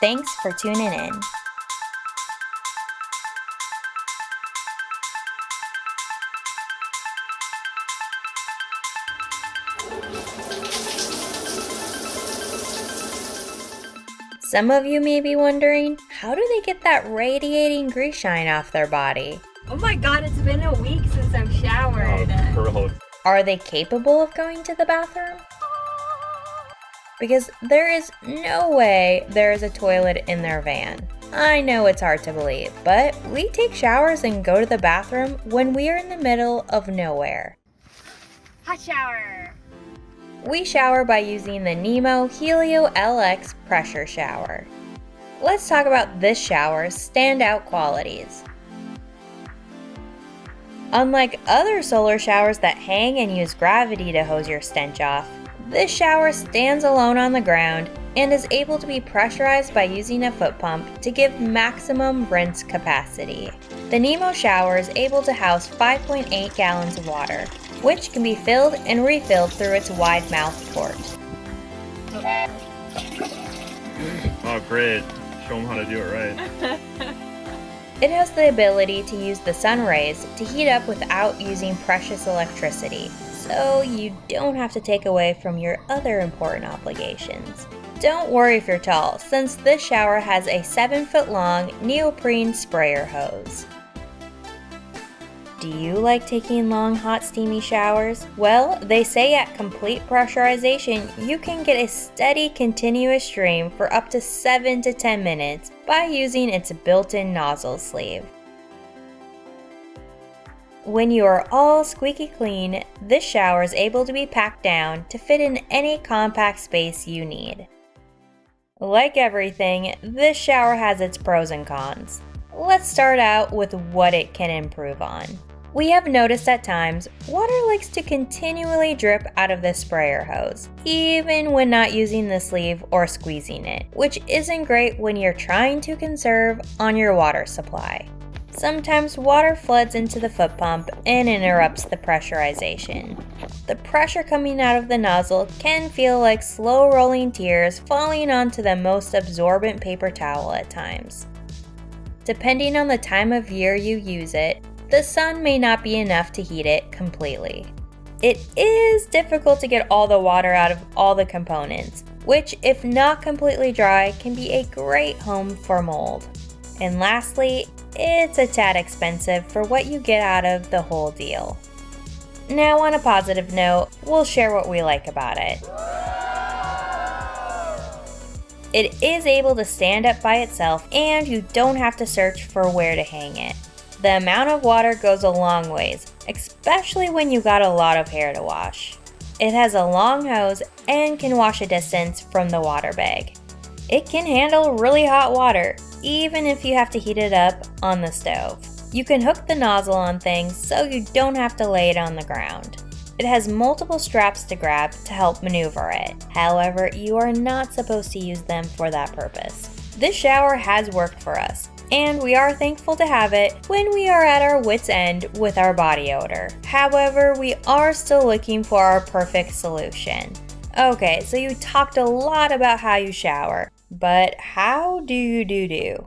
Thanks for tuning in. Some of you may be wondering, how do they get that radiating grease shine off their body? Oh my god, it's been a week since I've showered. Oh, gross. Are they capable of going to the bathroom? Because there is no way there is a toilet in their van. I know it's hard to believe, but we take showers and go to the bathroom when we are in the middle of nowhere. Hot shower. We shower by using the Nemo Helio LX pressure shower. Let's talk about this shower's standout qualities. Unlike other solar showers that hang and use gravity to hose your stench off, this shower stands alone on the ground and is able to be pressurized by using a foot pump to give maximum rinse capacity. The Nemo shower is able to house 5.8 gallons of water, which can be filled and refilled through its wide-mouthed port. Oh, great. Show them how to do it right. It has the ability to use the sun rays to heat up without using precious electricity, so you don't have to take away from your other important obligations. Don't worry if you're tall, since this shower has a 7-foot-long neoprene sprayer hose. Do you like taking long, hot, steamy showers? Well, they say at complete pressurization, you can get a steady, continuous stream for up to 7 to 10 minutes by using its built-in nozzle sleeve. When you are all squeaky clean, this shower is able to be packed down to fit in any compact space you need. Like everything, this shower has its pros and cons. Let's start out with what it can improve on. We have noticed at times, water likes to continually drip out of the sprayer hose, even when not using the sleeve or squeezing it, which isn't great when you're trying to conserve on your water supply. Sometimes water floods into the foot pump and interrupts the pressurization. The pressure coming out of the nozzle can feel like slow rolling tears falling onto the most absorbent paper towel at times. Depending on the time of year you use it, the sun may not be enough to heat it completely. It is difficult to get all the water out of all the components, which, if not completely dry, can be a great home for mold. And lastly, it's a tad expensive for what you get out of the whole deal. Now, on a positive note, we'll share what we like about it. It is able to stand up by itself, and you don't have to search for where to hang it. The amount of water goes a long ways, especially when you got a lot of hair to wash. It has a long hose and can wash a distance from the water bag. It can handle really hot water, even if you have to heat it up on the stove. You can hook the nozzle on things so you don't have to lay it on the ground. It has multiple straps to grab to help maneuver it. However, you are not supposed to use them for that purpose. This shower has worked for us, and we are thankful to have it when we are at our wits' end with our body odor. However, we are still looking for our perfect solution. Okay, so you talked a lot about how you shower, but how do you do?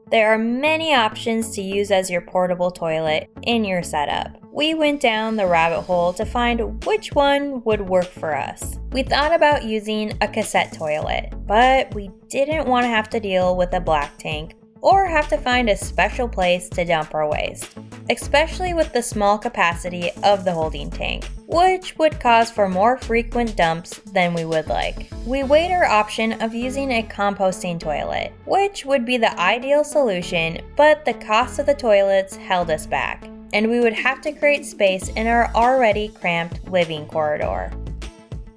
There are many options to use as your portable toilet in your setup. We went down the rabbit hole to find which one would work for us. We thought about using a cassette toilet, but we didn't want to have to deal with a black tank or have to find a special place to dump our waste, especially with the small capacity of the holding tank, which would cause for more frequent dumps than we would like. We weighed our option of using a composting toilet, which would be the ideal solution, but the cost of the toilets held us back, and we would have to create space in our already cramped living corridor.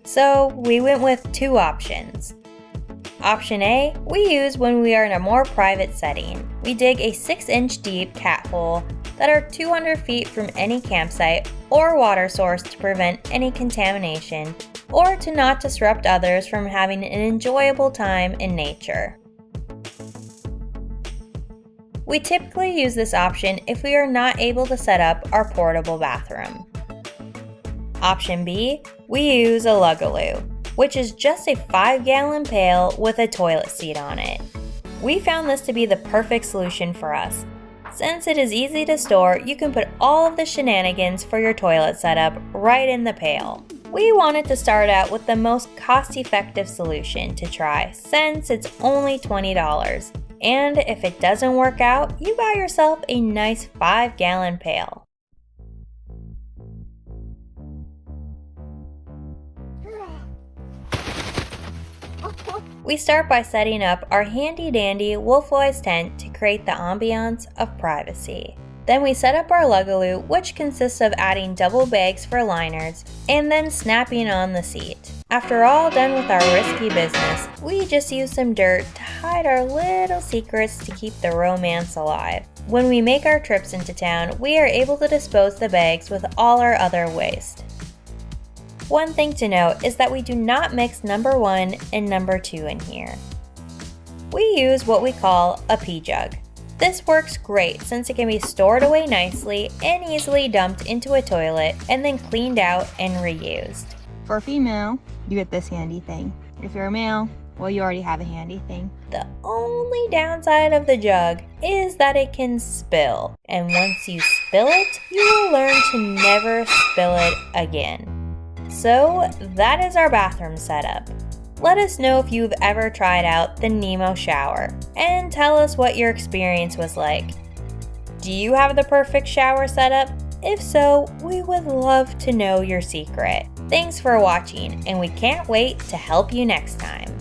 So we went with two options. Option A, we use when we are in a more private setting. We dig a 6-inch deep cat hole that are 200 feet from any campsite or water source to prevent any contamination or to not disrupt others from having an enjoyable time in nature. We typically use this option if we are not able to set up our portable bathroom. Option B, we use a luggable, which is just a 5-gallon pail with a toilet seat on it. We found this to be the perfect solution for us. Since it is easy to store, you can put all of the shenanigans for your toilet setup right in the pail. We wanted to start out with the most cost-effective solution to try since it's only $20. And if it doesn't work out, you got yourself a nice 5-gallon pail. We start by setting up our handy-dandy wolfwise tent to create the ambiance of privacy. Then we set up our luggable, which consists of adding double bags for liners and then snapping on the seat. After all done with our risky business, we just use some dirt to hide our little secrets to keep the romance alive. When we make our trips into town, we are able to dispose the bags with all our other waste. One thing to note is that we do not mix number 1 and number 2 in here. We use what we call a pee jug. This works great since it can be stored away nicely and easily dumped into a toilet and then cleaned out and reused. For a female, you get this handy thing. If you're a male, well, you already have a handy thing. The only downside of the jug is that it can spill, and once you spill it, you will learn to never spill it again. So that is our bathroom setup. Let us know if you've ever tried out the Nemo shower and tell us what your experience was like. Do you have the perfect shower setup? If so, we would love to know your secret. Thanks for watching, and we can't wait to help you next time.